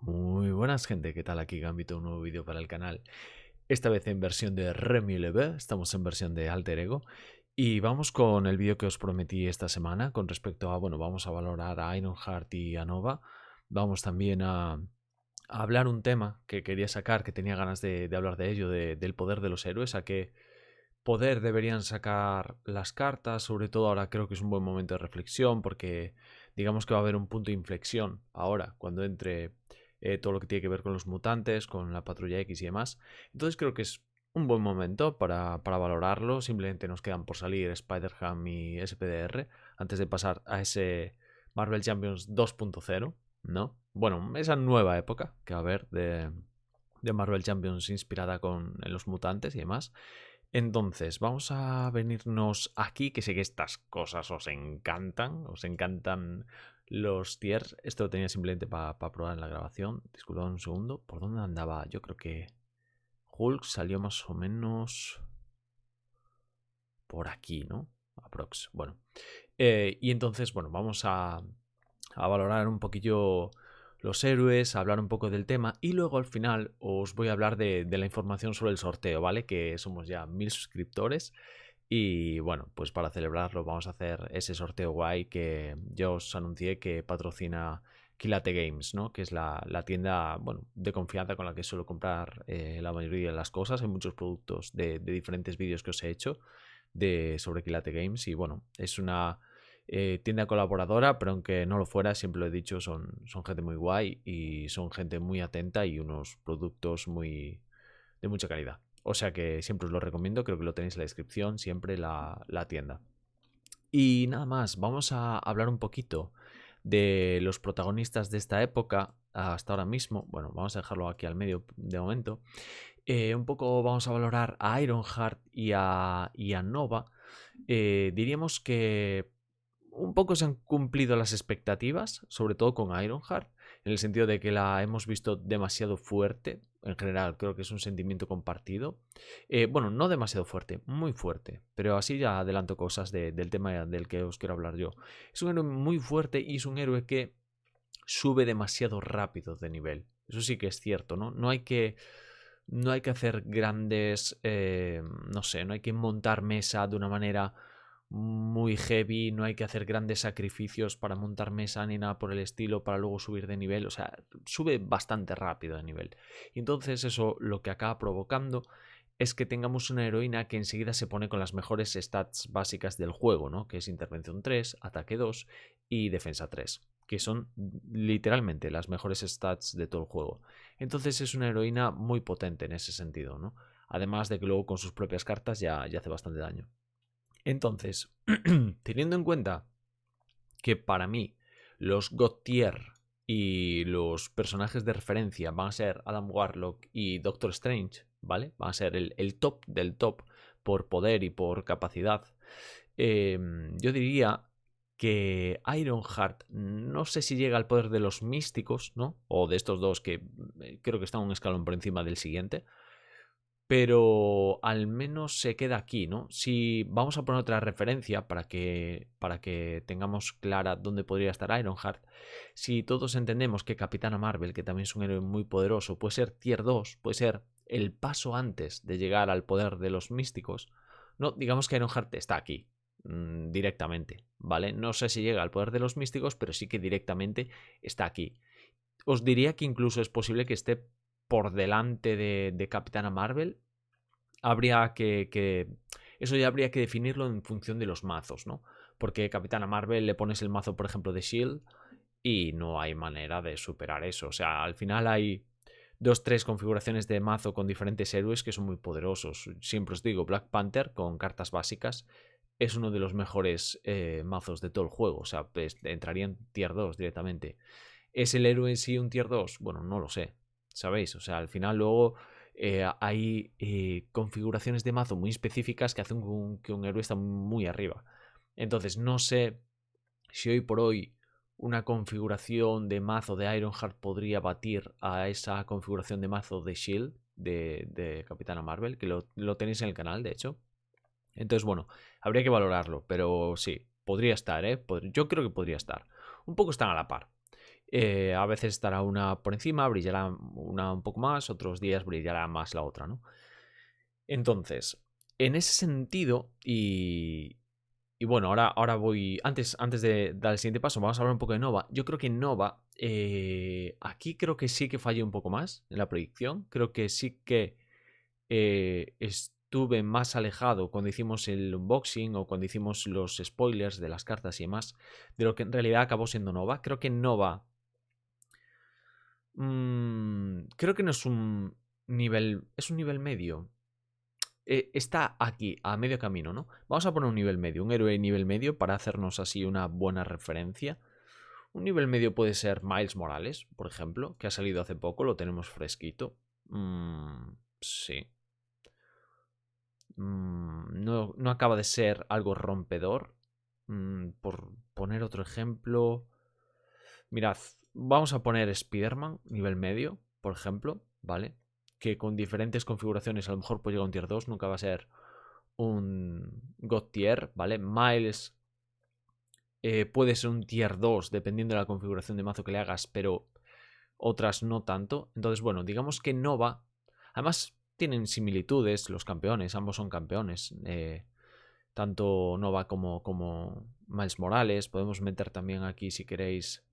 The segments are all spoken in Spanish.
Muy buenas gente, ¿qué tal? Aquí Gambito, un nuevo vídeo para el canal. Esta vez en versión de Remy Leve, estamos en versión de Alter Ego. Y vamos con el vídeo que os prometí esta semana con respecto a, bueno, vamos a valorar a Ironheart y a Nova. Vamos también a hablar un tema que quería sacar, que tenía ganas de hablar de ello, del poder de los héroes, a qué poder deberían sacar las cartas. Sobre todo ahora creo que es un buen momento de reflexión porque digamos que va a haber un punto de inflexión ahora cuando entre todo lo que tiene que ver con los mutantes, con la patrulla X y demás. Entonces creo que es un buen momento para valorarlo. Simplemente nos quedan por salir Spider-Ham y SPDR antes de pasar a ese Marvel Champions 2.0, ¿no? Bueno, esa nueva época que va a haber de Marvel Champions inspirada en los mutantes y demás. Entonces, vamos a venirnos aquí, que sé que estas cosas os encantan los tiers. Esto lo tenía simplemente para probar en la grabación. Disculpad un segundo, ¿por dónde andaba? Yo creo que Hulk salió más o menos por aquí, ¿no? Aprox. Bueno, y entonces, bueno, vamos a valorar un poquillo los héroes, a hablar un poco del tema y luego al final os voy a hablar de la información sobre el sorteo, ¿vale? Que somos ya 1000 suscriptores y bueno, pues para celebrarlo vamos a hacer ese sorteo guay que yo os anuncié que patrocina Quilate Games, ¿no? Que es la tienda, bueno, de confianza con la que suelo comprar la mayoría de las cosas. Hay muchos productos de diferentes vídeos que os he hecho sobre Quilate Games y bueno, es una tienda colaboradora, pero aunque no lo fuera, siempre lo he dicho, son gente muy guay y son gente muy atenta y unos productos de mucha calidad. O sea que siempre os lo recomiendo, creo que lo tenéis en la descripción, siempre la tienda. Y nada más, vamos a hablar un poquito de los protagonistas de esta época hasta ahora mismo. Bueno, vamos a dejarlo aquí al medio de momento. Un poco vamos a valorar a Ironheart y a Nova. Diríamos que un poco se han cumplido las expectativas, sobre todo con Ironheart, en el sentido de que la hemos visto demasiado fuerte. En general, creo que es un sentimiento compartido. Bueno, no demasiado fuerte, muy fuerte, pero así ya adelanto cosas del tema del que os quiero hablar yo. Es un héroe muy fuerte y es un héroe que sube demasiado rápido de nivel. Eso sí que es cierto, ¿no? No hay que hacer grandes, no sé, no hay que montar mesa de una manera muy heavy, no hay que hacer grandes sacrificios para montar mesa ni nada por el estilo para luego subir de nivel, o sea, sube bastante rápido de nivel. Y entonces eso lo que acaba provocando es que tengamos una heroína que enseguida se pone con las mejores stats básicas del juego, ¿no? Que es intervención 3, ataque 2 y defensa 3, que son literalmente las mejores stats de todo el juego. Entonces es una heroína muy potente en ese sentido, ¿no? Además de que luego con sus propias cartas ya hace bastante daño. Entonces, teniendo en cuenta que para mí los God Tier y los personajes de referencia van a ser Adam Warlock y Doctor Strange, ¿vale? Van a ser el top del top por poder y por capacidad. Yo diría que Ironheart no sé si llega al poder de los místicos, ¿no? O de estos dos que creo que están un escalón por encima del siguiente, pero al menos se queda aquí, ¿no? Si vamos a poner otra referencia para que tengamos clara dónde podría estar Ironheart, si todos entendemos que Capitana Marvel, que también es un héroe muy poderoso, puede ser tier 2, puede ser el paso antes de llegar al poder de los místicos, no, digamos que Ironheart está aquí, directamente, ¿vale? No sé si llega al poder de los místicos, pero sí que directamente está aquí. Os diría que incluso es posible que esté por delante de Capitana Marvel. Habría eso ya habría que definirlo en función de los mazos, ¿no? Porque Capitana Marvel le pones el mazo, por ejemplo, de Shield y no hay manera de superar eso. O sea, al final hay dos, tres configuraciones de mazo con diferentes héroes que son muy poderosos. Siempre os digo, Black Panther con cartas básicas es uno de los mejores mazos de todo el juego. O sea, pues, entraría en tier 2 directamente. ¿Es el héroe en sí un tier 2? Bueno, no lo sé. ¿Sabéis? O sea, al final luego hay configuraciones de mazo muy específicas que hacen que un héroe está muy arriba. Entonces, no sé si hoy por hoy una configuración de mazo de Ironheart podría batir a esa configuración de mazo de Shield de Capitana Marvel, que lo tenéis en el canal, de hecho. Entonces, bueno, habría que valorarlo, pero sí, podría estar, ¿eh? Yo creo que podría estar. Un poco están a la par. A veces estará una por encima, brillará una un poco más, otros días brillará más la otra, ¿no? Entonces, en ese sentido, y bueno, ahora voy. Antes de dar el siguiente paso, vamos a hablar un poco de Nova. Yo creo que Nova, aquí creo que sí que fallé un poco más en la predicción. Creo que sí que estuve más alejado cuando hicimos el unboxing o cuando hicimos los spoilers de las cartas y demás, de lo que en realidad acabó siendo Nova. Creo que Nova. Creo que no es un nivel. Es un nivel medio. Está aquí, a medio camino, ¿no? Vamos a poner un nivel medio, un héroe nivel medio para hacernos así una buena referencia. Un nivel medio puede ser Miles Morales, por ejemplo, que ha salido hace poco, lo tenemos fresquito. Sí. No acaba de ser algo rompedor. Por poner otro ejemplo. Mirad, vamos a poner Spider-Man, nivel medio, por ejemplo, ¿vale? Que con diferentes configuraciones a lo mejor puede llegar a un tier 2, nunca va a ser un God tier, ¿vale? Miles puede ser un tier 2 dependiendo de la configuración de mazo que le hagas, pero otras no tanto. Entonces, bueno, digamos que Nova, además tienen similitudes los campeones, ambos son campeones. Tanto Nova como Miles Morales. Podemos meter también aquí, si queréis,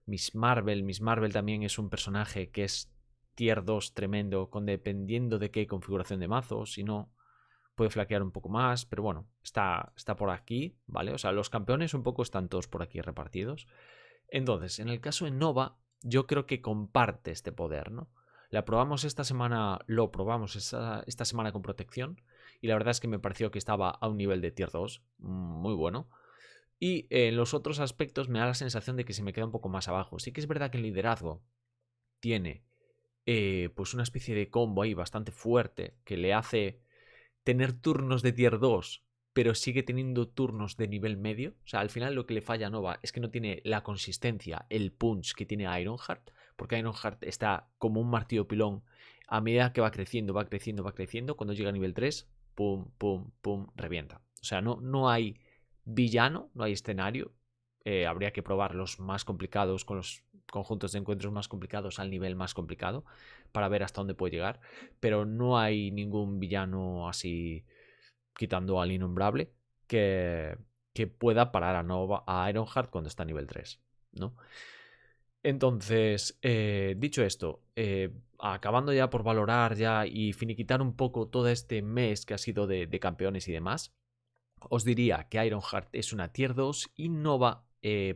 Miss Marvel. Miss Marvel también es un personaje que es tier 2 tremendo, dependiendo de qué configuración de mazo. Si no, puede flaquear un poco más, pero bueno, está por aquí, ¿vale? O sea, los campeones un poco están todos por aquí repartidos. Entonces, en el caso de Nova, yo creo que comparte este poder, ¿no? La probamos esta semana, lo probamos esta semana con protección, y la verdad es que me pareció que estaba a un nivel de tier 2, muy bueno. Y en los otros aspectos me da la sensación de que se me queda un poco más abajo. Sí que es verdad que el liderazgo tiene pues una especie de combo ahí bastante fuerte que le hace tener turnos de tier 2, pero sigue teniendo turnos de nivel medio. O sea, al final lo que le falla a Nova es que no tiene la consistencia, el punch que tiene Ironheart, porque Ironheart está como un martillo pilón a medida que va creciendo, va creciendo, va creciendo. Cuando llega a nivel 3, pum, pum, pum, revienta. O sea, no hay villano, no hay escenario. Habría que probar los más complicados con los conjuntos de encuentros más complicados al nivel más complicado para ver hasta dónde puede llegar, pero no hay ningún villano así, quitando al innombrable, que pueda parar a Ironheart cuando está a nivel 3, ¿no? Entonces, dicho esto, acabando ya por valorar ya y finiquitar un poco todo este mes que ha sido de campeones y demás, os diría que Ironheart es una tier 2 y Nova,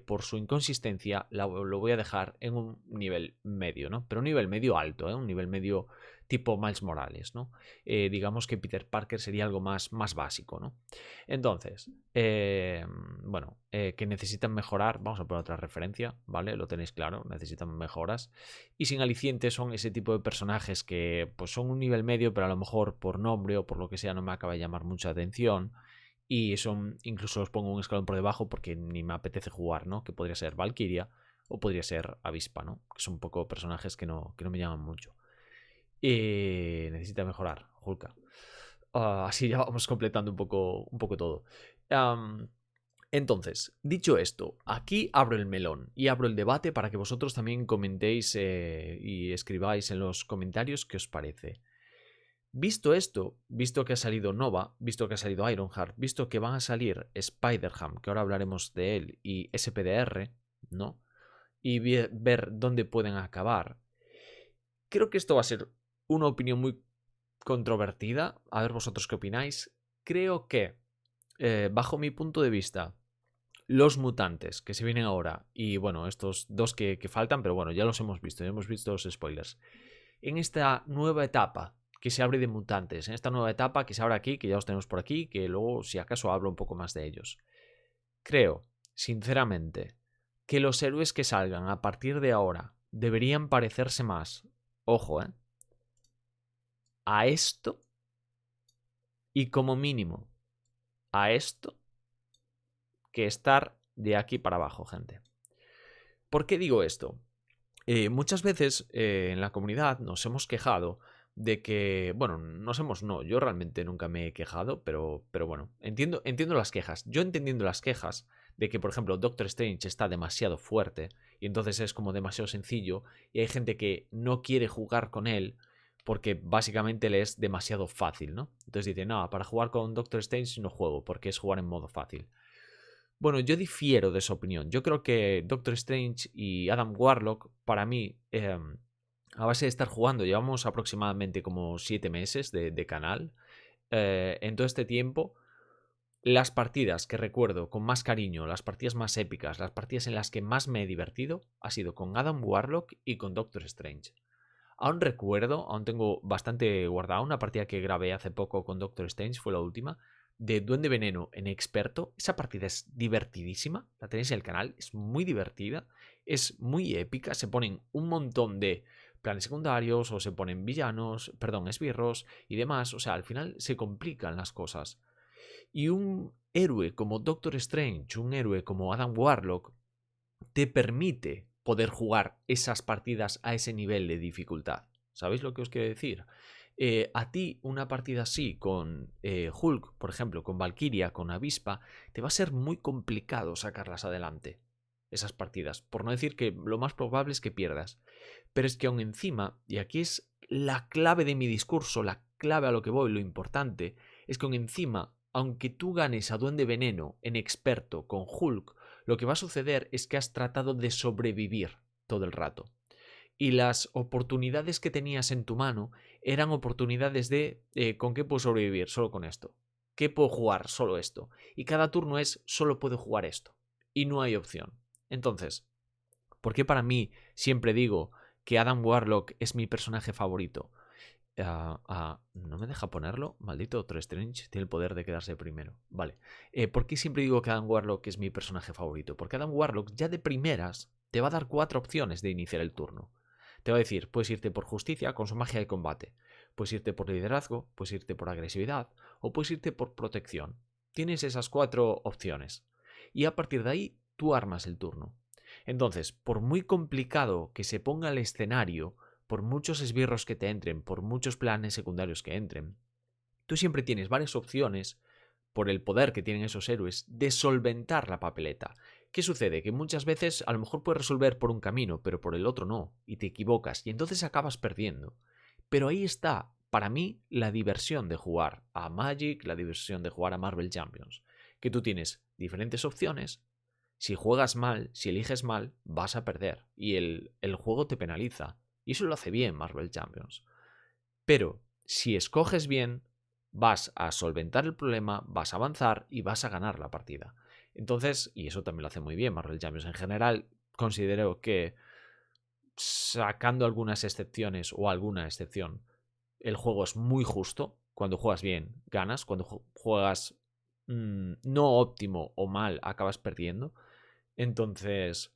por su inconsistencia, lo voy a dejar en un nivel medio, ¿no? Pero un nivel medio alto, ¿eh? Un nivel medio tipo Miles Morales, ¿no? Digamos que Peter Parker sería algo más básico, ¿no? Entonces, bueno, que necesitan mejorar, vamos a poner otra referencia, ¿vale? Lo tenéis claro, necesitan mejoras. Y sin aliciente son ese tipo de personajes que pues son un nivel medio, pero a lo mejor por nombre o por lo que sea no me acaba de llamar mucha atención. Y son, incluso los pongo un escalón por debajo porque ni me apetece jugar, ¿no? Que podría ser Valkyria o podría ser Avispa, ¿no? Que son un poco personajes que no me llaman mucho. Necesita mejorar, Hulka. Así ya vamos completando un poco todo. Entonces, dicho esto, aquí abro el melón y abro el debate para que vosotros también comentéis y escribáis en los comentarios qué os parece. Visto esto, visto que ha salido Nova, visto que ha salido Ironheart, visto que van a salir Spider-Ham, que ahora hablaremos de él, y SPDR, ¿no? Y ver dónde pueden acabar. Creo que esto va a ser una opinión muy controvertida. A ver vosotros qué opináis. Creo que, bajo mi punto de vista, los mutantes que se vienen ahora, y bueno, estos dos que faltan, pero bueno, ya los hemos visto, ya hemos visto los spoilers. En esta nueva etapa que se abre de mutantes, en esta nueva etapa que se abre aquí, que ya los tenemos por aquí, que luego si acaso hablo un poco más de ellos. Creo, sinceramente, que los héroes que salgan a partir de ahora deberían parecerse más, ojo, a esto y como mínimo a esto que estar de aquí para abajo, gente. ¿Por qué digo esto? Muchas veces en la comunidad nos hemos quejado de que, bueno, no, yo realmente nunca me he quejado, pero bueno, entiendo las quejas. Yo entendiendo las quejas de que, por ejemplo, Doctor Strange está demasiado fuerte y entonces es como demasiado sencillo y hay gente que no quiere jugar con él porque básicamente le es demasiado fácil, ¿no? Entonces dice, no, para jugar con Doctor Strange no juego porque es jugar en modo fácil. Bueno, yo difiero de esa opinión. Yo creo que Doctor Strange y Adam Warlock, para mí, a base de estar jugando, llevamos aproximadamente como 7 meses de canal. En todo este tiempo, las partidas que recuerdo con más cariño, las partidas más épicas, las partidas en las que más me he divertido, ha sido con Adam Warlock y con Doctor Strange. Aún recuerdo, aún tengo bastante guardado una partida que grabé hace poco con Doctor Strange, fue la última, de Duende Veneno en experto. Esa partida es divertidísima, la tenéis en el canal, es muy divertida, es muy épica, se ponen un montón de planes secundarios o se ponen villanos, perdón, esbirros y demás, o sea, al final se complican las cosas. Y un héroe como Doctor Strange, un héroe como Adam Warlock, te permite poder jugar esas partidas a ese nivel de dificultad. ¿Sabéis lo que os quiero decir? A ti una partida así con Hulk, por ejemplo, con Valkyria, con Avispa, te va a ser muy complicado sacarlas adelante. Esas partidas. Por no decir que lo más probable es que pierdas. Pero es que aún encima, y aquí es la clave de mi discurso, la clave a lo que voy, lo importante, es que aún encima, aunque tú ganes a Duende Veneno en experto con Hulk, lo que va a suceder es que has tratado de sobrevivir todo el rato. Y las oportunidades que tenías en tu mano eran oportunidades de ¿con qué puedo sobrevivir? Solo con esto. ¿Qué puedo jugar? Solo esto. Y cada turno es solo puedo jugar esto. Y no hay opción. Entonces, ¿por qué para mí siempre digo que Adam Warlock es mi personaje favorito? ¿No me deja ponerlo? Maldito Doctor Strange tiene el poder de quedarse primero. Vale. ¿Por qué siempre digo que Adam Warlock es mi personaje favorito? Porque Adam Warlock ya de primeras te va a dar 4 opciones de iniciar el turno. Te va a decir, puedes irte por justicia con su magia de combate, puedes irte por liderazgo, puedes irte por agresividad o puedes irte por protección. Tienes esas 4 opciones. Y a partir de ahí tú armas el turno. Entonces, por muy complicado que se ponga el escenario, por muchos esbirros que te entren, por muchos planes secundarios que entren, tú siempre tienes varias opciones, por el poder que tienen esos héroes, de solventar la papeleta. ¿Qué sucede? Que muchas veces a lo mejor puedes resolver por un camino, pero por el otro no, y te equivocas, y entonces acabas perdiendo. Pero ahí está, para mí, la diversión de jugar a Magic, la diversión de jugar a Marvel Champions, que tú tienes diferentes opciones. Si juegas mal, si eliges mal, vas a perder, y el juego te penaliza. Y eso lo hace bien Marvel Champions. Pero si escoges bien, vas a solventar el problema, vas a avanzar y vas a ganar la partida. Entonces, y eso también lo hace muy bien Marvel Champions. En general, considero que, sacando algunas excepciones o alguna excepción, el juego es muy justo. Cuando juegas bien, ganas. Cuando juegas no óptimo o mal, acabas perdiendo. Entonces,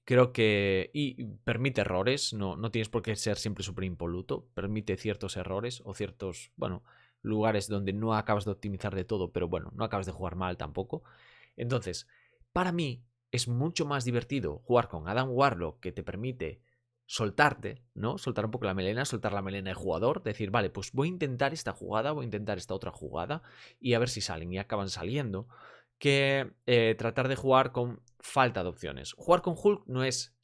creo que... Y permite errores, no tienes por qué ser siempre súper impoluto. Permite ciertos errores o ciertos, bueno, lugares donde no acabas de optimizar de todo, pero bueno, no acabas de jugar mal tampoco. Entonces, para mí es mucho más divertido jugar con Adam Warlock, que te permite soltarte, ¿no? Soltar un poco la melena, soltar la melena de jugador, decir, vale, pues voy a intentar esta jugada, voy a intentar esta otra jugada y a ver si salen y acaban saliendo, que tratar de jugar con falta de opciones. Jugar con Hulk no es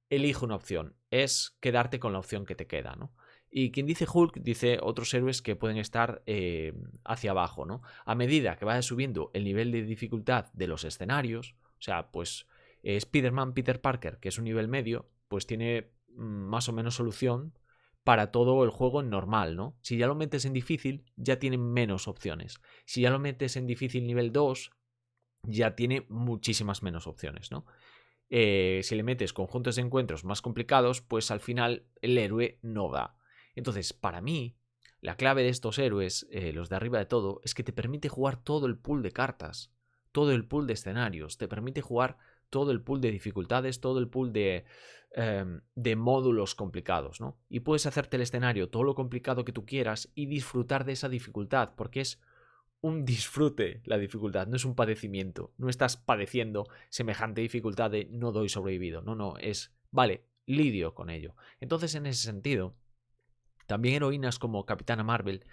elige una opción, es quedarte con la opción que te queda, ¿no? Y quien dice Hulk dice otros héroes que pueden estar hacia abajo, ¿no? A medida que vaya subiendo el nivel de dificultad de los escenarios, o sea, pues Spider-Man Peter Parker, que es un nivel medio, pues tiene más o menos solución para todo el juego en normal, ¿no? Si ya lo metes en difícil, ya tiene menos opciones. Si ya lo metes en difícil nivel 2, ya tiene muchísimas menos opciones, ¿no? Si le metes conjuntos de encuentros más complicados, pues al final el héroe no da. Entonces, para mí, la clave de estos héroes, los de arriba de todo, es que te permite jugar todo el pool de cartas, todo el pool de escenarios, te permite jugar todo el pool de dificultades, todo el pool de módulos complicados, ¿no? Y puedes hacerte el escenario todo lo complicado que tú quieras y disfrutar de esa dificultad, porque es un disfrute la dificultad, no es un padecimiento. No estás padeciendo semejante dificultad de no doy sobrevivido. No, es, vale, lidio con ello. Entonces, en ese sentido, también heroínas como Capitana Marvel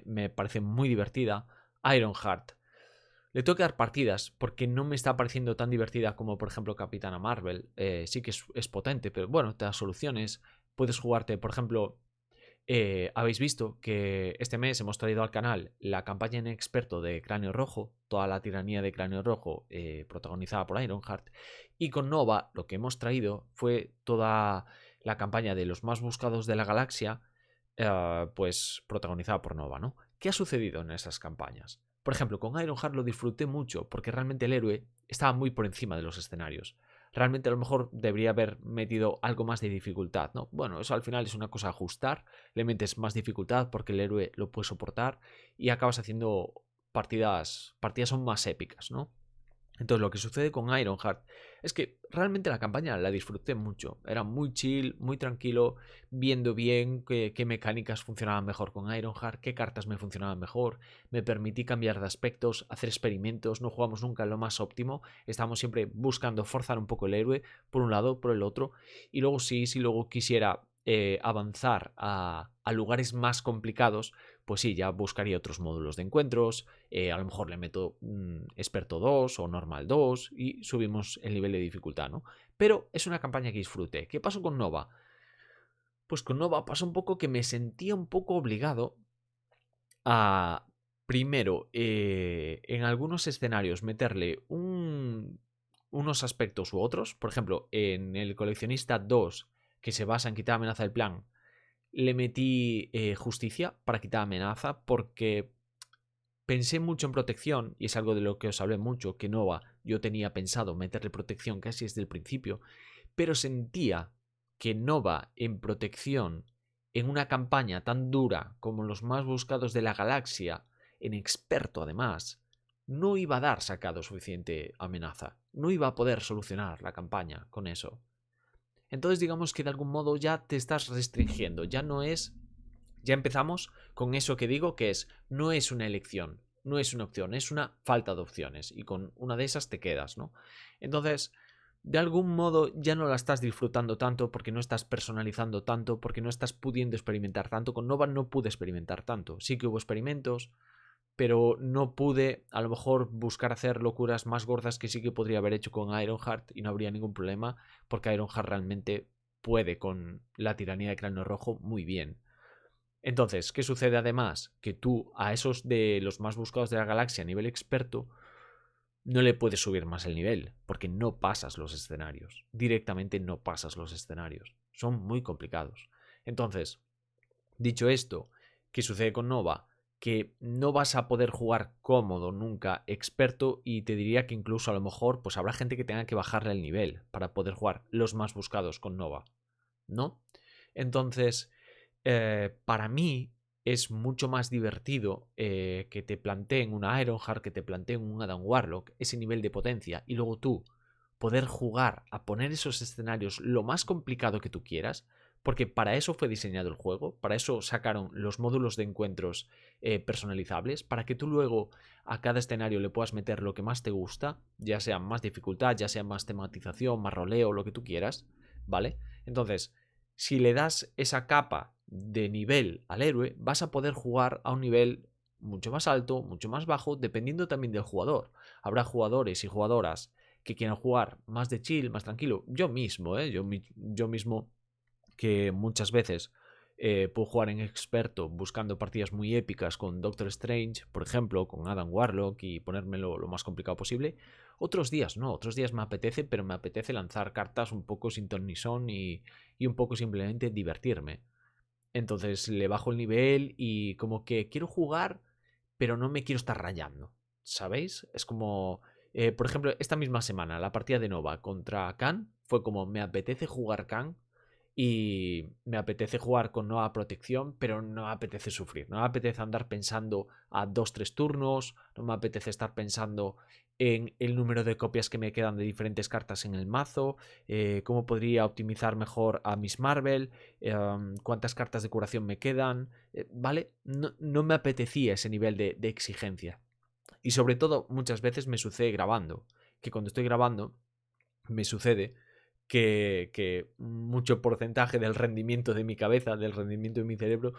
me parece muy divertida. Ironheart. Le tengo que dar partidas porque no me está pareciendo tan divertida como, por ejemplo, Capitana Marvel. Sí que es potente, pero bueno, te da soluciones. Puedes jugarte, por ejemplo, habéis visto que este mes hemos traído al canal la campaña en experto de Cráneo Rojo, toda la tiranía de Cráneo Rojo, protagonizada por Ironheart. Y con Nova lo que hemos traído fue toda la campaña de los más buscados de la galaxia, pues protagonizada por Nova, ¿no? ¿Qué ha sucedido en esas campañas? Por ejemplo, con Ironheart lo disfruté mucho porque realmente el héroe estaba muy por encima de los escenarios. Realmente a lo mejor debería haber metido algo más de dificultad, ¿no? Bueno, eso al final es una cosa a ajustar, le metes más dificultad porque el héroe lo puede soportar y acabas haciendo partidas aún más épicas, ¿no? Entonces lo que sucede con Ironheart es que realmente la campaña la disfruté mucho. Era muy chill, muy tranquilo, viendo bien qué mecánicas funcionaban mejor con Ironheart, qué cartas me funcionaban mejor. Me permití cambiar de aspectos, hacer experimentos, no jugamos nunca en lo más óptimo. Estábamos siempre buscando forzar un poco el héroe, por un lado, por el otro. Y luego si luego quisiera avanzar a lugares más complicados, pues sí, ya buscaría otros módulos de encuentros, a lo mejor le meto experto 2 o normal 2 y subimos el nivel de dificultad, ¿no? Pero es una campaña que disfrute. ¿Qué pasó con Nova? Pues con Nova pasó un poco que me sentía un poco obligado a, primero, en algunos escenarios meterle unos aspectos u otros. Por ejemplo, en el coleccionista 2, que se basa en quitar amenaza del plan, le metí justicia para quitar amenaza porque pensé mucho en protección, y es algo de lo que os hablé mucho, que Nova yo tenía pensado meterle protección casi desde el principio, pero sentía que Nova en protección, en una campaña tan dura como los más buscados de la galaxia, en experto además, no iba a dar sacado suficiente amenaza, no iba a poder solucionar la campaña con eso. Entonces digamos que de algún modo ya te estás restringiendo, ya empezamos con eso que digo que no es una elección, no es una opción, es una falta de opciones y con una de esas te quedas, ¿no? Entonces, de algún modo ya no la estás disfrutando tanto porque no estás personalizando tanto, porque no estás pudiendo experimentar tanto. Con Nova no pude experimentar tanto, sí que hubo experimentos, pero no pude a lo mejor buscar hacer locuras más gordas que sí que podría haber hecho con Ironheart y no habría ningún problema porque Ironheart realmente puede con la tiranía de Cráneo Rojo muy bien. Entonces, ¿qué sucede además? Que tú a esos de los más buscados de la galaxia a nivel experto no le puedes subir más el nivel, porque no pasas los escenarios. Directamente no pasas los escenarios. Son muy complicados. Entonces, dicho esto, ¿qué sucede con Nova? Que no vas a poder jugar cómodo nunca experto y te diría que incluso a lo mejor pues habrá gente que tenga que bajarle el nivel para poder jugar los más buscados con Nova, ¿no? Entonces, para mí es mucho más divertido que te planteen una Ironheart, que te planteen un Adam Warlock, ese nivel de potencia, y luego tú poder jugar a poner esos escenarios lo más complicado que tú quieras, porque para eso fue diseñado el juego, para eso sacaron los módulos de encuentros personalizables, para que tú luego a cada escenario le puedas meter lo que más te gusta, ya sea más dificultad, ya sea más tematización, más roleo, lo que tú quieras, ¿vale? Entonces, si le das esa capa de nivel al héroe, vas a poder jugar a un nivel mucho más alto, mucho más bajo, dependiendo también del jugador. Habrá jugadores y jugadoras que quieran jugar más de chill, más tranquilo. Yo mismo, yo mismo que muchas veces puedo jugar en experto buscando partidas muy épicas con Doctor Strange, por ejemplo, con Adam Warlock y ponérmelo lo más complicado posible. Otros días no, otros días me apetece, pero me apetece lanzar cartas un poco sin ton ni son y un poco simplemente divertirme. Entonces le bajo el nivel y como que quiero jugar, pero no me quiero estar rayando, ¿sabéis? Es como, por ejemplo, esta misma semana, la partida de Nova contra Khan fue como me apetece jugar Khan y me apetece jugar con nueva protección, pero no me apetece sufrir. No me apetece andar pensando a 2-3 turnos. No me apetece estar pensando en el número de copias que me quedan de diferentes cartas en el mazo. Cómo podría optimizar mejor a Miss Marvel. Cuántas cartas de curación me quedan. ¿Vale? No me apetecía ese nivel de exigencia. Y sobre todo, muchas veces me sucede grabando. Que cuando estoy grabando, me sucede que mucho porcentaje del rendimiento de mi cabeza, del rendimiento de mi cerebro,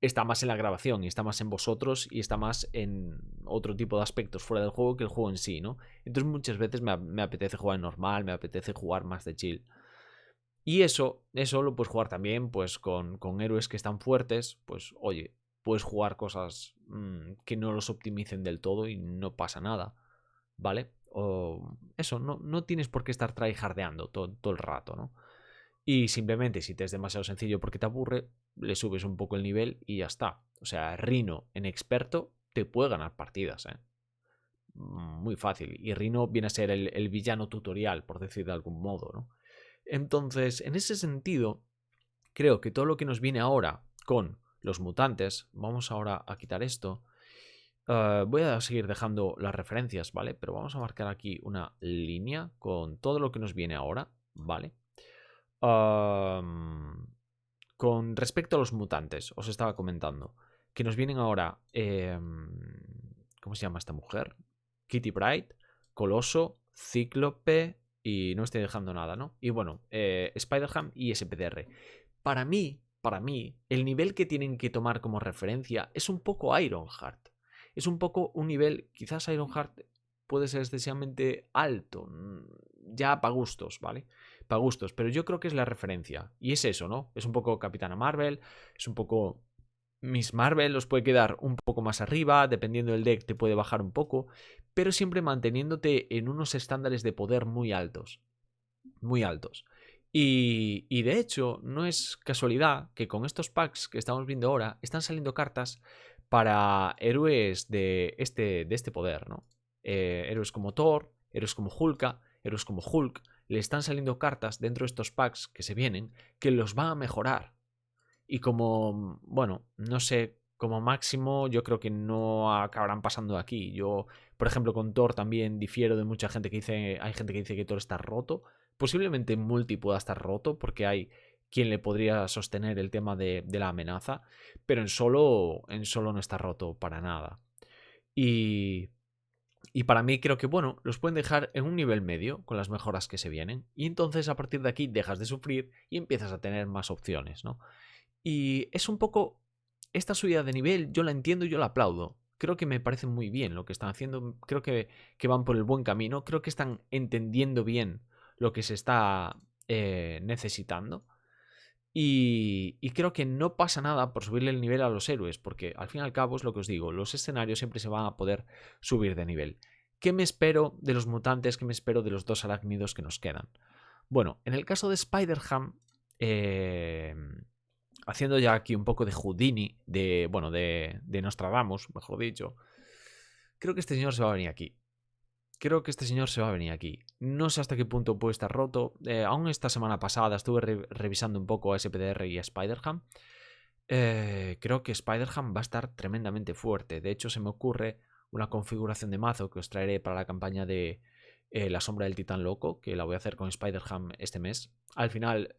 está más en la grabación y está más en vosotros y está más en otro tipo de aspectos fuera del juego que el juego en sí, ¿no? Entonces muchas veces me apetece jugar normal, me apetece jugar más de chill. Y eso lo puedes jugar también pues con héroes que están fuertes, pues oye, puedes jugar cosas que no los optimicen del todo y no pasa nada, ¿vale? O eso, no tienes por qué estar tryhardeando todo el rato, ¿no? Y simplemente si te es demasiado sencillo porque te aburre, le subes un poco el nivel y ya está. O sea, Rino en experto te puede ganar partidas, ¿eh? Muy fácil. Y Rino viene a ser el villano tutorial, por decir de algún modo, ¿no? Entonces, en ese sentido, creo que todo lo que nos viene ahora con los mutantes, vamos ahora a quitar esto. Voy a seguir dejando las referencias, ¿vale? Pero vamos a marcar aquí una línea con todo lo que nos viene ahora, ¿vale? Con respecto a los mutantes, os estaba comentando que nos vienen ahora. ¿Cómo se llama esta mujer? Kitty Pryde, Coloso, Cíclope y no estoy dejando nada, ¿no? Y bueno, Spider-Ham y SPDR. Para mí, el nivel que tienen que tomar como referencia es un poco Ironheart. Es un poco un nivel, quizás Ironheart puede ser excesivamente alto, ya para gustos, ¿vale? Para gustos, pero yo creo que es la referencia. Y es eso, ¿no? Es un poco Capitana Marvel, es un poco Miss Marvel, os puede quedar un poco más arriba, dependiendo del deck te puede bajar un poco, pero siempre manteniéndote en unos estándares de poder muy altos. Muy altos. Y de hecho, no es casualidad que con estos packs que estamos viendo ahora están saliendo cartas para héroes de este poder, ¿no? Héroes como Thor, héroes como Hulka, héroes como Hulk, le están saliendo cartas dentro de estos packs que se vienen que los van a mejorar. Y como, bueno, no sé, como máximo yo creo que no acabarán pasando de aquí. Yo, por ejemplo, con Thor también difiero de mucha gente que dice, hay gente que dice que Thor está roto. Posiblemente en multi pueda estar roto porque hay quien le podría sostener el tema de la amenaza, pero en solo no está roto para nada. Y, y para mí creo que, bueno, los pueden dejar en un nivel medio con las mejoras que se vienen. Y entonces a partir de aquí dejas de sufrir y empiezas a tener más opciones, ¿no? Y es un poco esta subida de nivel, yo la entiendo y yo la aplaudo. Creo que me parece muy bien lo que están haciendo, creo que van por el buen camino, creo que están entendiendo bien lo que se está necesitando. Y creo que no pasa nada por subirle el nivel a los héroes, porque al fin y al cabo es lo que os digo, los escenarios siempre se van a poder subir de nivel. ¿Qué me espero de los mutantes? ¿Qué me espero de los dos arácnidos que nos quedan? Bueno, en el caso de Spider-Ham, haciendo ya aquí un poco de Houdini, bueno, de Nostradamus, mejor dicho, creo que este señor se va a venir aquí. Creo que este señor se va a venir aquí. No sé hasta qué punto puede estar roto. Aún esta semana pasada estuve revisando un poco a SPDR y a Spider-Ham. Creo que Spider-Ham va a estar tremendamente fuerte. De hecho, se me ocurre una configuración de mazo que os traeré para la campaña de La Sombra del Titán Loco, que la voy a hacer con Spider-Ham este mes. Al final,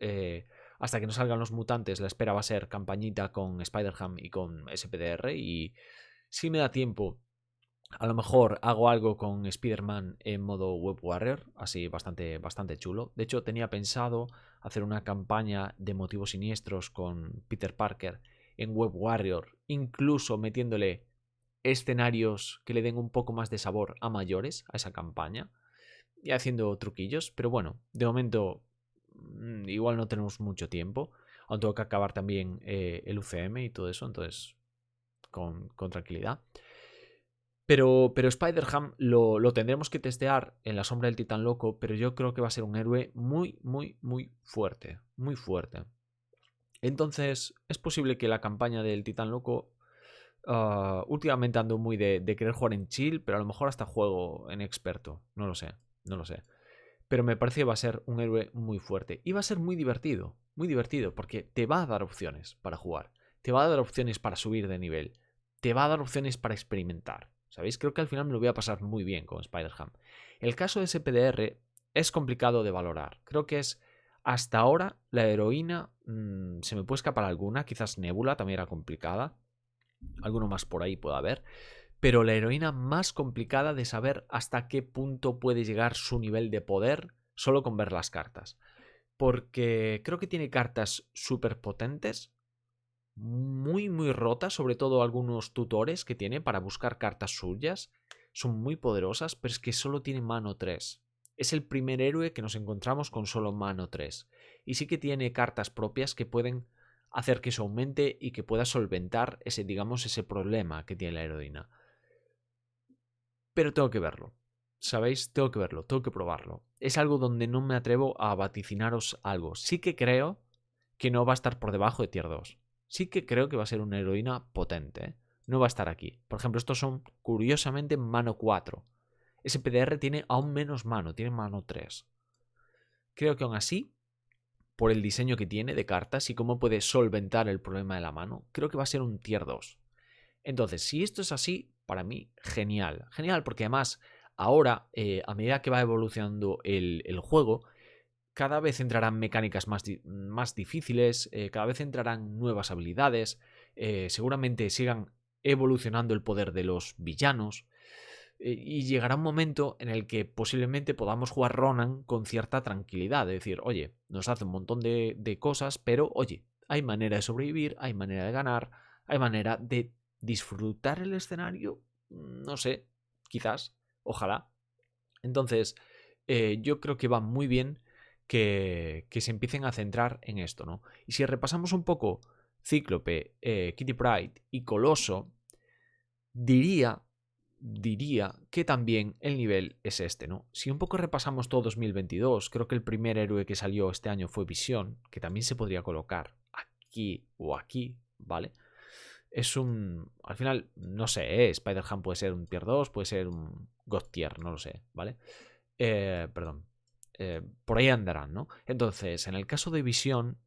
hasta que nos salgan los mutantes, la espera va a ser campañita con Spider-Ham y con SPDR. Y si me da tiempo, a lo mejor hago algo con Spider-Man en modo Web Warrior, así bastante chulo. De hecho, tenía pensado hacer una campaña de motivos siniestros con Peter Parker en Web Warrior, incluso metiéndole escenarios que le den un poco más de sabor a mayores a esa campaña y haciendo truquillos. Pero bueno, de momento igual no tenemos mucho tiempo. Aún tengo que acabar también el UCM y todo eso, entonces con tranquilidad. Pero Spider-Ham lo tendremos que testear en la sombra del titán loco, pero yo creo que va a ser un héroe muy fuerte, muy fuerte. Entonces, es posible que la campaña del titán loco, últimamente ando muy de querer jugar en chill, pero a lo mejor hasta juego en experto, no lo sé, no lo sé. Pero me parece que va a ser un héroe muy fuerte y va a ser muy divertido, porque te va a dar opciones para jugar, te va a dar opciones para subir de nivel, te va a dar opciones para experimentar. ¿Sabéis? Creo que al final me lo voy a pasar muy bien con Spider-Ham. El caso de SPDR es complicado de valorar. Creo que es hasta ahora la heroína. Se me puede escapar alguna, quizás Nebula también era complicada. Alguno más por ahí puede haber. Pero la heroína más complicada de saber hasta qué punto puede llegar su nivel de poder solo con ver las cartas. Porque creo que tiene cartas súper potentes, muy, muy rota, sobre todo algunos tutores que tiene para buscar cartas suyas. Son muy poderosas, pero es que solo tiene mano 3. Es el primer héroe que nos encontramos con solo mano 3. Y sí que tiene cartas propias que pueden hacer que eso aumente y que pueda solventar ese, digamos, ese problema que tiene la heroína. Pero tengo que verlo. ¿Sabéis? Tengo que verlo, tengo que probarlo. Es algo donde no me atrevo a vaticinaros algo. Sí que creo que no va a estar por debajo de tier 2. Sí que creo que va a ser una heroína potente, ¿eh? No va a estar aquí. Por ejemplo, estos son curiosamente mano 4. Ese PDR tiene aún menos mano, tiene mano 3. Creo que aún así, por el diseño que tiene de cartas y cómo puede solventar el problema de la mano, creo que va a ser un tier 2. Entonces, si esto es así, para mí, genial. Genial, porque además, ahora, a medida que va evolucionando el juego, cada vez entrarán mecánicas más difíciles, cada vez entrarán nuevas habilidades, seguramente sigan evolucionando el poder de los villanos, y llegará un momento en el que posiblemente podamos jugar Ronan con cierta tranquilidad, es decir, oye, nos hace un montón de cosas, pero oye, hay manera de sobrevivir, hay manera de ganar, hay manera de disfrutar el escenario, no sé, quizás, ojalá. Entonces, yo creo que va muy bien que se empiecen a centrar en esto, ¿no? Y si repasamos un poco Cíclope, Kitty Pryde y Coloso, diría que también el nivel es este, ¿no? Si un poco repasamos todo 2022, creo que el primer héroe que salió este año fue Visión, que también se podría colocar aquí o aquí, ¿vale? Es un... Al final, no sé, Spider-Ham puede ser un tier 2, puede ser un God tier, no lo sé, ¿vale? Perdón. Por ahí andarán, ¿no? Entonces, en el caso de Visión,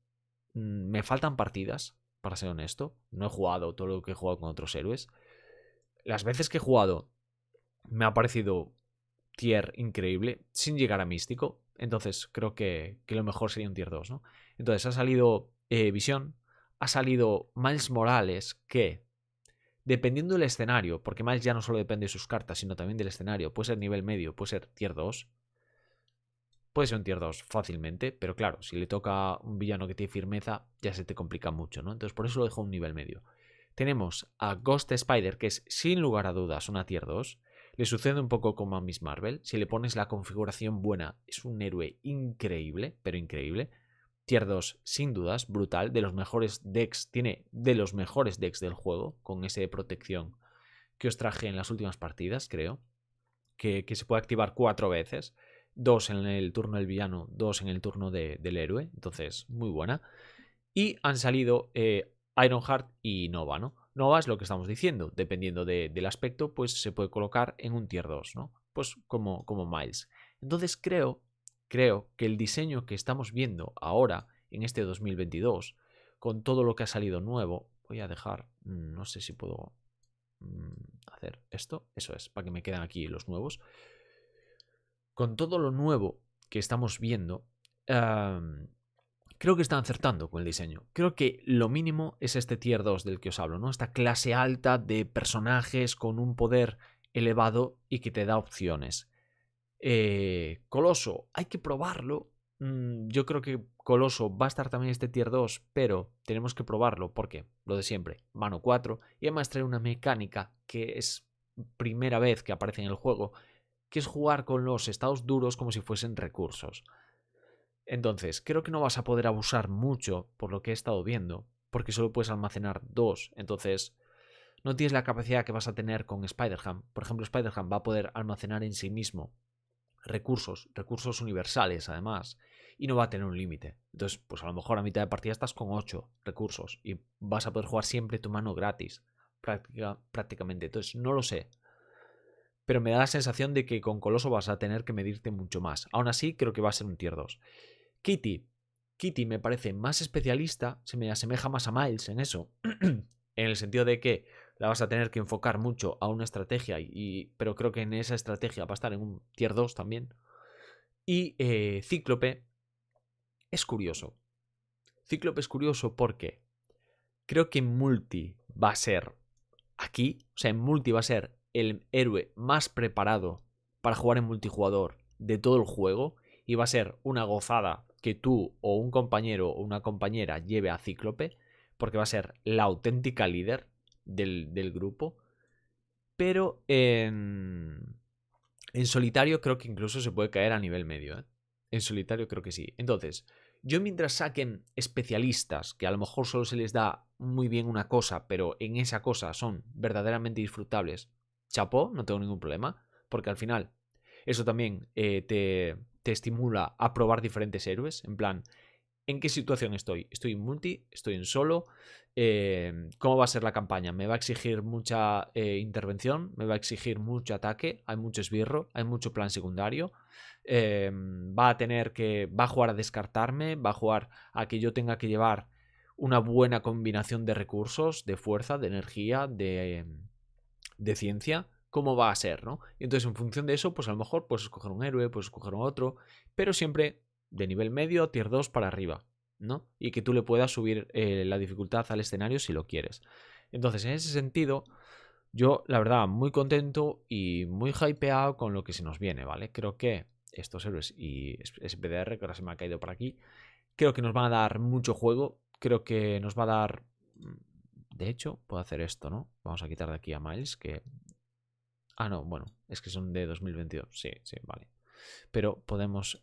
me faltan partidas, para ser honesto. No he jugado todo lo que he jugado con otros héroes. Las veces que he jugado, me ha parecido tier increíble, sin llegar a místico. Entonces, creo que lo mejor sería un tier 2, ¿no? Entonces, ha salido Visión, ha salido Miles Morales, que dependiendo del escenario, porque Miles ya no solo depende de sus cartas, sino también del escenario, puede ser nivel medio, puede ser tier 2. Puede ser un tier 2 fácilmente, pero claro, si le toca un villano que tiene firmeza, ya se te complica mucho, ¿no? Entonces por eso lo dejo a un nivel medio. Tenemos a Ghost Spider, que es sin lugar a dudas una tier 2. Le sucede un poco como a Miss Marvel. Si le pones la configuración buena, es un héroe increíble, pero increíble. Tier 2, sin dudas, brutal. De los mejores decks, tiene de los mejores decks del juego, con ese de protección que os traje en las últimas partidas, creo. Que se puede activar 4 veces. 2 en el turno del villano, 2 en el turno del héroe. Entonces, muy buena. Y han salido Ironheart y Nova, ¿no? Nova es lo que estamos diciendo. Dependiendo del aspecto, pues se puede colocar en un tier 2, ¿no? Pues como Miles. Entonces creo que el diseño que estamos viendo ahora, en este 2022, con todo lo que ha salido nuevo, voy a dejar, no sé si puedo hacer esto. Eso es, para que me queden aquí los nuevos. Con todo lo nuevo que estamos viendo, creo que están acertando con el diseño. Creo que lo mínimo es este tier 2 del que os hablo, ¿no? Esta clase alta de personajes con un poder elevado y que te da opciones. Coloso, hay que probarlo. Yo creo que Coloso va a estar también este tier 2, pero tenemos que probarlo porque, lo de siempre, mano 4 y además trae una mecánica que es primera vez que aparece en el juego, que es jugar con los estados duros como si fuesen recursos. Entonces, creo que no vas a poder abusar mucho por lo que he estado viendo, porque solo puedes almacenar 2. Entonces, no tienes la capacidad que vas a tener con Spider-Ham. Por ejemplo, Spider-Ham va a poder almacenar en sí mismo recursos universales además, y no va a tener un límite. Entonces, pues a lo mejor a mitad de partida estás con 8 recursos y vas a poder jugar siempre tu mano gratis, prácticamente. Entonces, no lo sé. Pero me da la sensación de que con Coloso vas a tener que medirte mucho más. Aún así, creo que va a ser un tier 2. Kitty. Kitty me parece más especialista, se me asemeja más a Miles en eso. En el sentido de que la vas a tener que enfocar mucho a una estrategia, pero creo que en esa estrategia va a estar en un tier 2 también. Y Cíclope es curioso. Cíclope es curioso porque creo que Multi va a ser aquí, o sea, en Multi va a ser el héroe más preparado para jugar en multijugador de todo el juego y va a ser una gozada que tú o un compañero o una compañera lleve a Cíclope porque va a ser la auténtica líder del grupo. Pero en solitario creo que incluso se puede caer a nivel medio, ¿eh? En solitario creo que sí. Entonces, yo mientras saquen especialistas, que a lo mejor solo se les da muy bien una cosa, pero en esa cosa son verdaderamente disfrutables, chapó, no tengo ningún problema, porque al final eso también te estimula a probar diferentes héroes, en plan, ¿en qué situación estoy? ¿Estoy en multi? ¿Estoy en solo? ¿Cómo va a ser la campaña? ¿Me va a exigir mucha intervención? ¿Me va a exigir mucho ataque? ¿Hay mucho esbirro? ¿Hay mucho plan secundario? ¿Va a jugar a descartarme? ¿Va a jugar a que yo tenga que llevar una buena combinación de recursos, de fuerza, de energía, de ciencia? ¿Cómo va a ser, no? Y entonces, en función de eso, pues a lo mejor puedes escoger un héroe, puedes escoger un otro, pero siempre de nivel medio, tier 2 para arriba, ¿no? Y que tú le puedas subir la dificultad al escenario si lo quieres. Entonces, en ese sentido, yo, la verdad, muy contento y muy hypeado con lo que se nos viene, ¿vale? Creo que estos héroes y SPDR, que ahora se me ha caído por aquí, creo que nos van a dar mucho juego. Creo que nos va a dar... De hecho, puedo hacer esto, ¿no? Vamos a quitar de aquí a Miles, que... Ah, no, bueno, es que son de 2022. Sí, sí, vale. Pero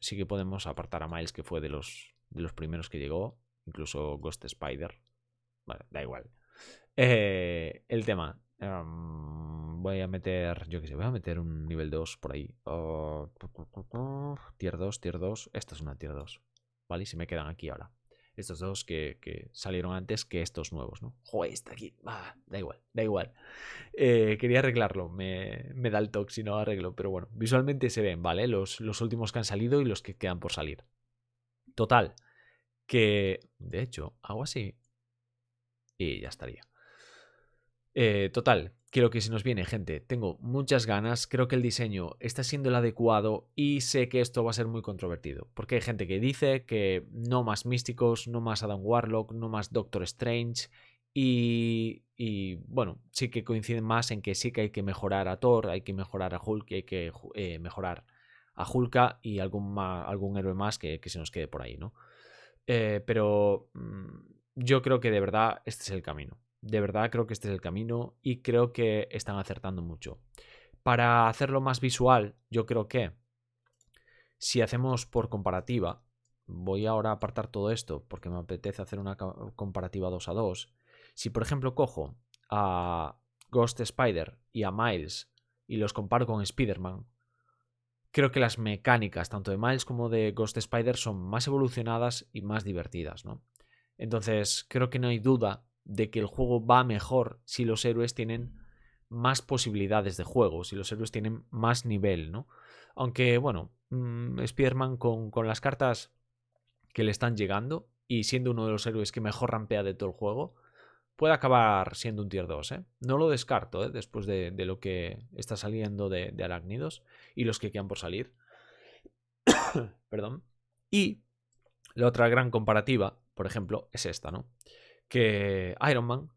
sí que podemos apartar a Miles, que fue de los primeros que llegó. Incluso Ghost Spider. Vale, da igual. El tema. Voy a meter, yo qué sé, voy a meter un nivel 2 por ahí. Tier 2, tier 2. Esta es una tier 2. ¿Vale? Y se me quedan aquí ahora. Estos dos que salieron antes que estos nuevos, ¿no? Joder, está aquí. Da igual, da igual. Quería arreglarlo. Me da el toque si no arreglo. Pero bueno, visualmente se ven, ¿vale? Los últimos que han salido y los que quedan por salir. Total. Que, de hecho, hago así. Y ya estaría. Total, creo que si nos viene gente, tengo muchas ganas, creo que el diseño está siendo el adecuado y sé que esto va a ser muy controvertido, porque hay gente que dice que no más místicos, no más Adam Warlock, no más Doctor Strange y bueno, sí que coinciden más en que sí que hay que mejorar a Thor, hay que mejorar a Hulk y hay que mejorar a Hulka y algún héroe más que se nos quede por ahí, ¿no? Pero yo creo que de verdad este es el camino. De verdad creo que este es el camino y creo que están acertando mucho. Para hacerlo más visual, yo creo que si hacemos por comparativa, voy ahora a apartar todo esto porque me apetece hacer una comparativa 2 a 2. Si por ejemplo cojo a Ghost Spider y a Miles y los comparo con Spider-Man, creo que las mecánicas tanto de Miles como de Ghost Spider son más evolucionadas y más divertidas, ¿no? Entonces creo que no hay duda de que el juego va mejor si los héroes tienen más posibilidades de juego, si los héroes tienen más nivel, ¿no? Aunque, bueno, Spider-Man con las cartas que le están llegando y siendo uno de los héroes que mejor rampea de todo el juego, puede acabar siendo un tier 2, ¿eh? No lo descarto, ¿eh? Después de lo que está saliendo de Arácnidos y los que quedan por salir. Perdón. Y la otra gran comparativa, por ejemplo, es esta, ¿no? Que Iron Man,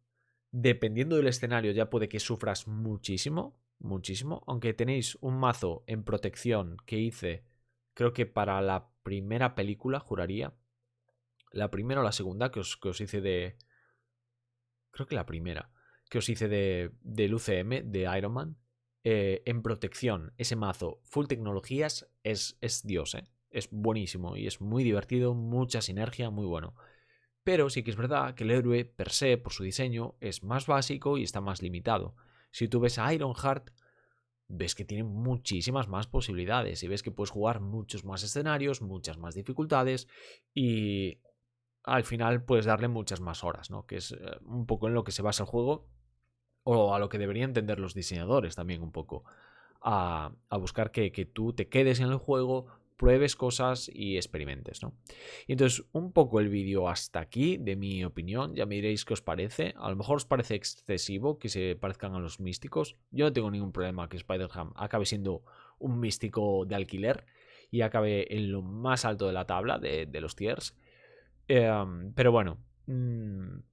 dependiendo del escenario, ya puede que sufras muchísimo, muchísimo. Aunque tenéis un mazo en protección que hice, creo que para la primera película, juraría. La primera o la segunda que os hice de... Creo que la primera que os hice del UCM, de Iron Man. En protección, ese mazo full tecnologías es Dios, ¿eh? Es buenísimo y es muy divertido, mucha sinergia, muy bueno. Pero sí que es verdad que el héroe per se, por su diseño, es más básico y está más limitado. Si tú ves a Ironheart, ves que tiene muchísimas más posibilidades y ves que puedes jugar muchos más escenarios, muchas más dificultades y al final puedes darle muchas más horas, ¿no? Que es un poco en lo que se basa el juego o a lo que deberían entender los diseñadores también un poco. A buscar que tú te quedes en el juego, pruebes cosas y experimentes, ¿no? Y entonces, un poco el vídeo hasta aquí, de mi opinión, ya me diréis qué os parece. A lo mejor os parece excesivo que se parezcan a los místicos. Yo no tengo ningún problema que Spider-Ham acabe siendo un místico de alquiler y acabe en lo más alto de la tabla de los tiers. Pero bueno,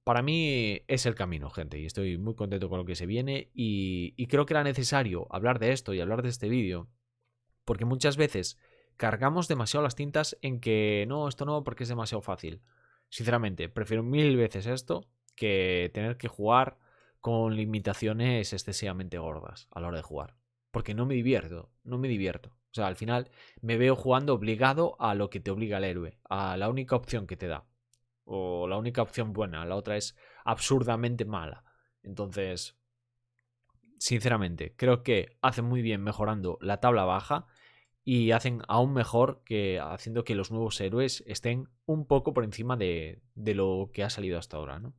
para mí es el camino, gente, y estoy muy contento con lo que se viene y creo que era necesario hablar de esto y hablar de este vídeo, porque muchas veces cargamos demasiado las tintas en que no, esto no, porque es demasiado fácil. Sinceramente, prefiero mil veces esto que tener que jugar con limitaciones excesivamente gordas a la hora de jugar. Porque no me divierto. O sea, al final me veo jugando obligado a lo que te obliga el héroe, a la única opción que te da. O la única opción buena, la otra es absurdamente mala. Entonces, sinceramente, creo que hacen muy bien mejorando la tabla baja y hacen aún mejor que haciendo que los nuevos héroes estén un poco por encima de lo que ha salido hasta ahora, ¿no?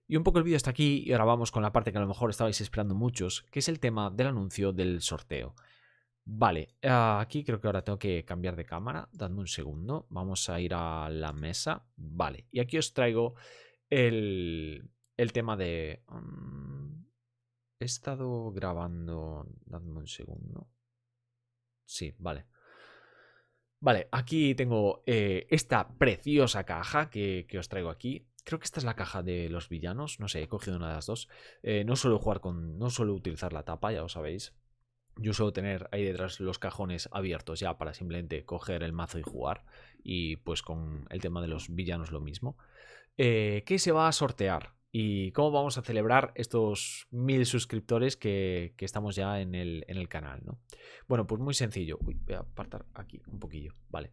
Y un poco el vídeo está aquí y ahora vamos con la parte que a lo mejor estabais esperando muchos, que es el tema del anuncio del sorteo. Vale, aquí creo que ahora tengo que cambiar de cámara, dadme un segundo, vamos a ir a la mesa, vale, y aquí os traigo el tema de... he estado grabando, dadme un segundo, sí, vale. Vale, aquí tengo esta preciosa caja que os traigo aquí. Creo que esta es la caja de los villanos. No sé, he cogido una de las dos. No suelo jugar con. No suelo utilizar la tapa, ya lo sabéis. Yo suelo tener ahí detrás los cajones abiertos ya para simplemente coger el mazo y jugar. Y pues con el tema de los villanos lo mismo. ¿Qué se va a sortear? ¿Y cómo vamos a celebrar estos 1000 suscriptores que estamos ya en el canal, ¿no? Bueno, pues muy sencillo. Uy, voy a apartar aquí un poquillo. Vale.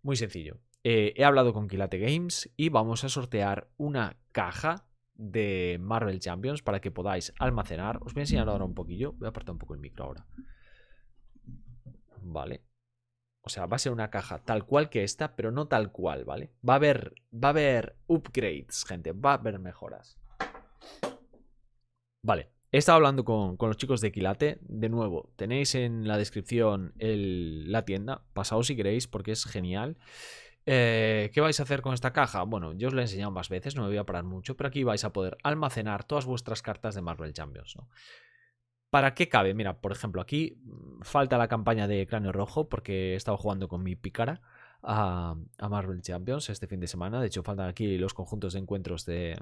Muy sencillo. He hablado con Quilate Games y vamos a sortear una caja de Marvel Champions para que podáis almacenar. Os voy a enseñar ahora un poquillo. Voy a apartar un poco el micro ahora. Vale. O sea, va a ser una caja tal cual que esta, pero no tal cual, ¿vale? Va a haber upgrades, gente. Va a haber mejoras. Vale. He estado hablando con los chicos de Quilate. De nuevo, tenéis en la descripción la tienda. Pasaos si queréis porque es genial. ¿Qué vais a hacer con esta caja? Bueno, yo os lo he enseñado más veces, no me voy a parar mucho, pero aquí vais a poder almacenar todas vuestras cartas de Marvel Champions, ¿no? ¿Para qué cabe? Mira, por ejemplo, aquí falta la campaña de Cráneo Rojo porque he estado jugando con mi pícara a Marvel Champions este fin de semana. De hecho, faltan aquí los conjuntos de encuentros de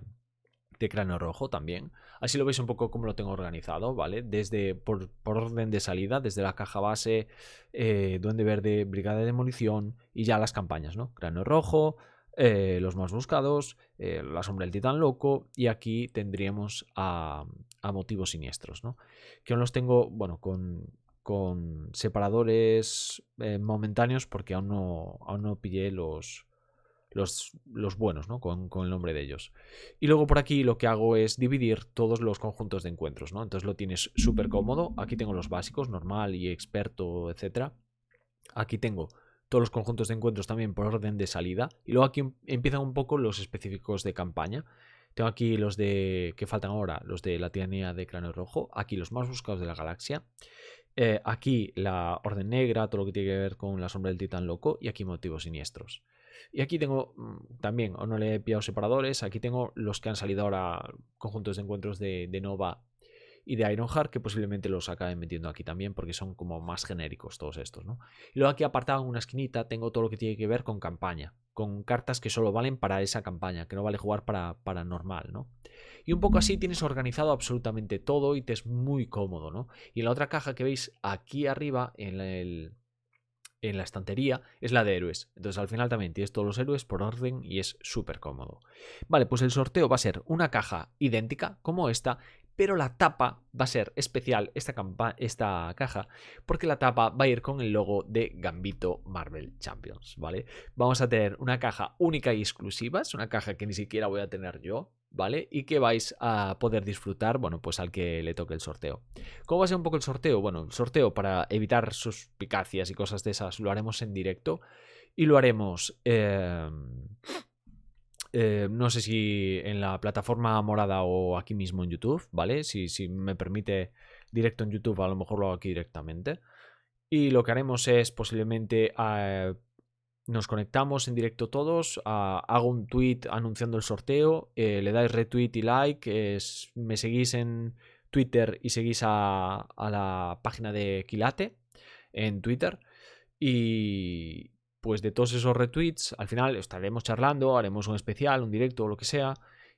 Cráneo Rojo también. Así lo veis un poco cómo lo tengo organizado, ¿vale? Desde por orden de salida, desde la caja base, Duende Verde, Brigada de Demolición y ya las campañas, ¿no? Cráneo Rojo, los más buscados, la sombra del titán loco y aquí tendríamos a motivos siniestros, ¿no? Que aún los tengo, bueno, con separadores momentáneos porque aún no pillé los buenos, ¿no? Con el nombre de ellos. Y luego por aquí lo que hago es dividir todos los conjuntos de encuentros, ¿no? Entonces lo tienes súper cómodo. Aquí tengo los básicos, normal y experto, etcétera. Aquí tengo todos los conjuntos de encuentros también por orden de salida. Y luego aquí empiezan un poco los específicos de campaña. Tengo aquí los de que faltan ahora, los de la tiranía de Cráneo Rojo. Aquí los más buscados de la galaxia. Aquí la Orden Negra, todo lo que tiene que ver con la sombra del titán loco. Y aquí motivos siniestros. Y aquí tengo también, aún no le he pillado separadores, aquí tengo los que han salido ahora, conjuntos de encuentros de Nova y de Ironheart, que posiblemente los acaben metiendo aquí también, porque son como más genéricos todos estos, ¿no? Y luego aquí apartado en una esquinita tengo todo lo que tiene que ver con campaña, con cartas que solo valen para esa campaña, que no vale jugar para normal, ¿no? Y un poco así tienes organizado absolutamente todo y te es muy cómodo, ¿no? Y en la otra caja que veis aquí arriba, en la estantería, es la de héroes. Entonces al final también tienes todos los héroes por orden y es súper cómodo. Vale, pues el sorteo va a ser una caja idéntica como esta, pero la tapa va a ser especial, esta caja, porque la tapa va a ir con el logo de Gambito Marvel Champions, ¿vale? Vamos a tener una caja única y exclusiva, es una caja que ni siquiera voy a tener yo, ¿vale? Y que vais a poder disfrutar, bueno, pues al que le toque el sorteo. ¿Cómo va a ser un poco el sorteo? Bueno, el sorteo, para evitar suspicacias y cosas de esas, lo haremos en directo y lo haremos... no sé si en la plataforma morada o aquí mismo en YouTube, ¿vale? Si me permite directo en YouTube, a lo mejor lo hago aquí directamente. Y lo que haremos es posiblemente nos conectamos en directo todos, hago un tweet anunciando el sorteo, le dais retweet y like, me seguís en Twitter y seguís a la página de Quilate en Twitter y pues de todos esos retweets al final estaremos charlando, haremos un especial, un directo o lo que sea.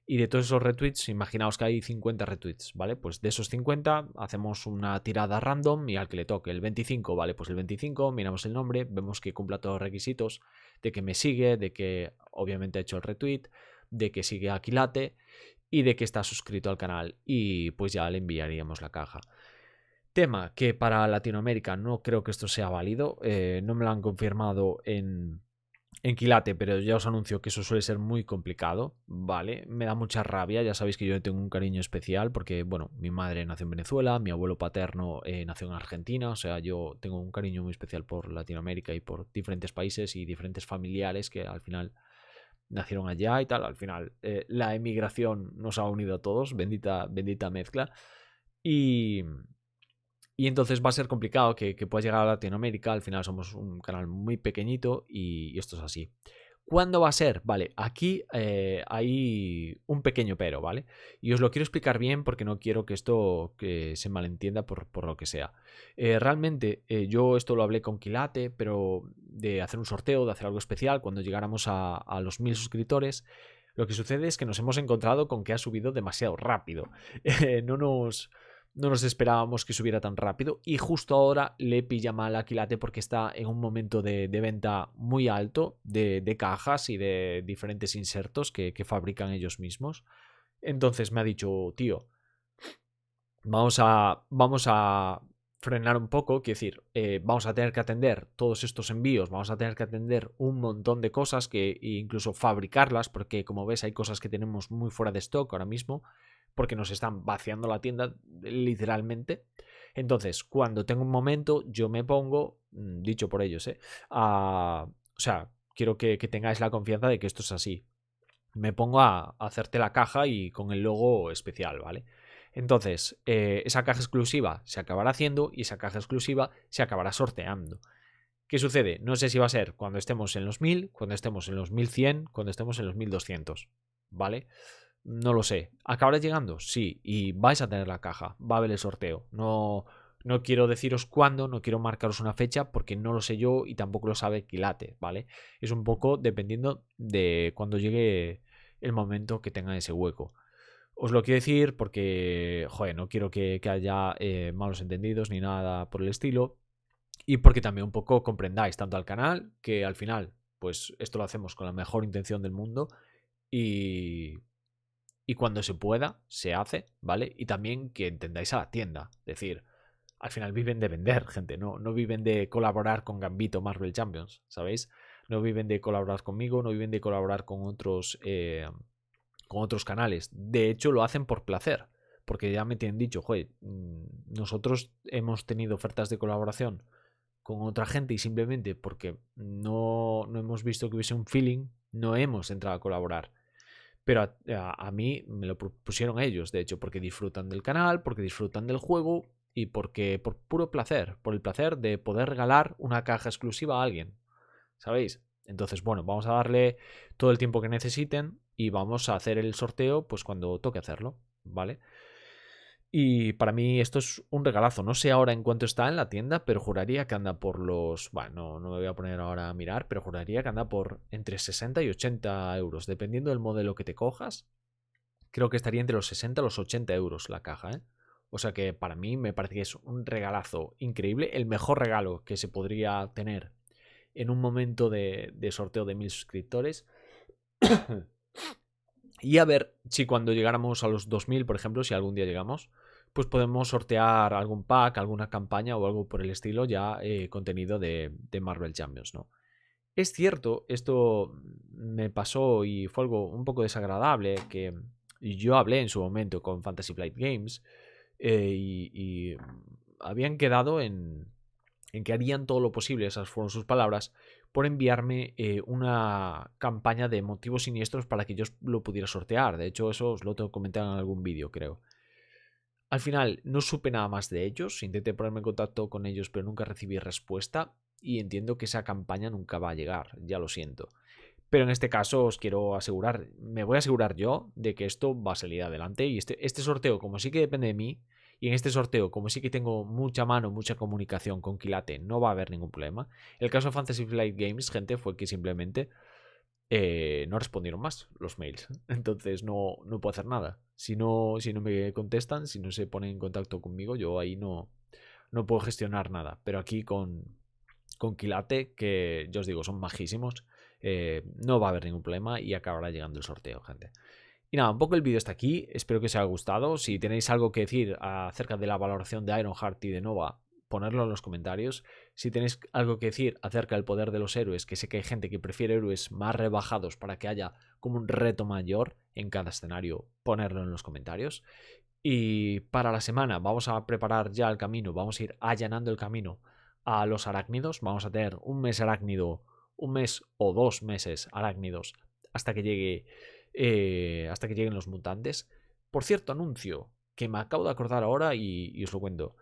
Y de todos esos retweets, imaginaos que hay 50 retweets, ¿vale? Pues de esos 50 hacemos una tirada random y al que le toque el 25, ¿vale? Pues el 25, miramos el nombre, vemos que cumpla todos los requisitos, de que me sigue, de que obviamente ha hecho el retweet, de que sigue a Quilate y de que está suscrito al canal, y pues ya le enviaríamos la caja. Tema que para Latinoamérica no creo que esto sea válido, no me lo han confirmado en Quilate, pero ya os anuncio que eso suele ser muy complicado, ¿vale? Me da mucha rabia, ya sabéis que yo tengo un cariño especial porque, bueno, mi madre nació en Venezuela, mi abuelo paterno nació en Argentina, o sea, yo tengo un cariño muy especial por Latinoamérica y por diferentes países y diferentes familiares que al final nacieron allá y tal. Al final la emigración nos ha unido a todos, bendita mezcla. Y, y entonces va a ser complicado que puedas llegar a Latinoamérica. Al final somos un canal muy pequeñito y esto es así. ¿Cuándo va a ser? Vale, aquí hay un pequeño pero, ¿vale? Y os lo quiero explicar bien porque no quiero que esto que se malentienda por lo que sea. Realmente yo esto lo hablé con Quilate, pero de hacer un sorteo, de hacer algo especial cuando llegáramos a los 1000 suscriptores. Lo que sucede es que nos hemos encontrado con que ha subido demasiado rápido. No nos esperábamos que subiera tan rápido y justo ahora le pilla mal a Quilate porque está en un momento de venta muy alto de cajas y de diferentes insertos que fabrican ellos mismos. Entonces me ha dicho, tío, vamos a frenar un poco, quiero decir, vamos a tener que atender todos estos envíos, vamos a tener que atender un montón de cosas que incluso fabricarlas, porque como ves hay cosas que tenemos muy fuera de stock ahora mismo, porque nos están vaciando la tienda literalmente. Entonces, cuando tengo un momento, yo me pongo, dicho por ellos, o sea, quiero que tengáis la confianza de que esto es así. Me pongo a hacerte la caja y con el logo especial, ¿vale? Entonces, esa caja exclusiva se acabará haciendo y esa caja exclusiva se acabará sorteando. ¿Qué sucede? No sé si va a ser cuando estemos en los 1000, cuando estemos en los 1100, cuando estemos en los 1200, ¿vale? No lo sé. ¿Acabará llegando? Sí, y vais a tener la caja, va a haber el sorteo. No quiero deciros cuándo, no quiero marcaros una fecha porque no lo sé yo y tampoco lo sabe Quilate, ¿vale? Es un poco dependiendo de cuando llegue el momento que tenga ese hueco. Os lo quiero decir porque, joder, no quiero que haya malos entendidos ni nada por el estilo. Y porque también un poco comprendáis tanto al canal, que al final, pues esto lo hacemos con la mejor intención del mundo. Y, y cuando se pueda, se hace, ¿vale? Y también que entendáis a la tienda. Es decir, al final viven de vender, gente, no viven de colaborar con Gambito Marvel Champions, ¿sabéis? No viven de colaborar conmigo, no viven de colaborar con otros canales. De hecho, lo hacen por placer. Porque ya me tienen dicho, joder, nosotros hemos tenido ofertas de colaboración con otra gente y simplemente porque no hemos visto que hubiese un feeling, no hemos entrado a colaborar. Pero a mí me lo propusieron ellos, de hecho, porque disfrutan del canal, porque disfrutan del juego y porque por puro placer, por el placer de poder regalar una caja exclusiva a alguien, ¿sabéis? Entonces, bueno, vamos a darle todo el tiempo que necesiten y vamos a hacer el sorteo pues cuando toque hacerlo, ¿vale? Y para mí esto es un regalazo. No sé ahora en cuánto está en la tienda, pero juraría que anda por los... Bueno, no me voy a poner ahora a mirar, pero juraría que anda por entre 60 y 80 euros. Dependiendo del modelo que te cojas, creo que estaría entre los 60 y los 80 euros la caja, ¿eh? O sea que para mí me parece que es un regalazo increíble. El mejor regalo que se podría tener en un momento de sorteo de 1000 suscriptores. Y a ver si cuando llegáramos a los 2000, por ejemplo, si algún día llegamos, pues podemos sortear algún pack, alguna campaña o algo por el estilo, ya contenido de Marvel Champions, ¿no? Es cierto, esto me pasó y fue algo un poco desagradable, que yo hablé en su momento con Fantasy Flight Games y habían quedado en que harían todo lo posible, esas fueron sus palabras, por enviarme una campaña de motivos siniestros para que yo lo pudiera sortear. De hecho, eso os lo tengo comentado en algún vídeo, creo. Al final no supe nada más de ellos, intenté ponerme en contacto con ellos, pero nunca recibí respuesta y entiendo que esa campaña nunca va a llegar, ya lo siento. Pero en este caso os quiero asegurar, me voy a asegurar yo de que esto va a salir adelante y este sorteo, como sí que depende de mí, y en este sorteo, como sí que tengo mucha mano, mucha comunicación con Quilate, no va a haber ningún problema. El caso de Fantasy Flight Games, gente, fue que simplemente no respondieron más los mails. Entonces no puedo hacer nada. Si no me contestan, si no se ponen en contacto conmigo, yo ahí no puedo gestionar nada. Pero aquí con Quilate, que yo os digo, son majísimos, no va a haber ningún problema y acabará llegando el sorteo, gente. Y nada, un poco el vídeo está aquí, espero que os haya gustado. Si tenéis algo que decir acerca de la valoración de Ironheart y de Nova, ponedlo en los comentarios. Si tenéis algo que decir acerca del poder de los héroes, que sé que hay gente que prefiere héroes más rebajados para que haya como un reto mayor en cada escenario, ponerlo en los comentarios. Y para la semana vamos a preparar ya el camino, vamos a ir allanando el camino a los arácnidos. Vamos a tener un mes arácnido, un mes o 2 meses arácnidos hasta que hasta que lleguen los mutantes. Por cierto, anuncio que me acabo de acordar ahora y os lo cuento.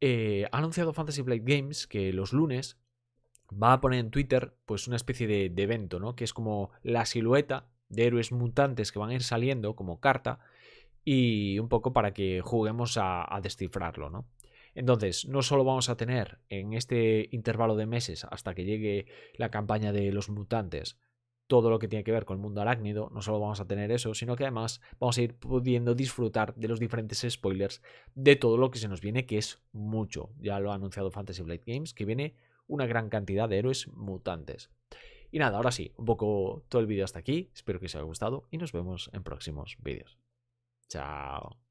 Ha anunciado Fantasy Flight Games que los lunes va a poner en Twitter pues una especie de evento, ¿no? Que es como la silueta de héroes mutantes que van a ir saliendo como carta y un poco para que juguemos a descifrarlo, ¿no? Entonces, no solo vamos a tener en este intervalo de meses hasta que llegue la campaña de los mutantes todo lo que tiene que ver con el mundo arácnido, no solo vamos a tener eso, sino que además vamos a ir pudiendo disfrutar de los diferentes spoilers de todo lo que se nos viene, que es mucho. Ya lo ha anunciado Fantasy Flight Games, que viene una gran cantidad de héroes mutantes. Y nada, ahora sí, un poco todo el vídeo hasta aquí, espero que os haya gustado y nos vemos en próximos vídeos. Chao.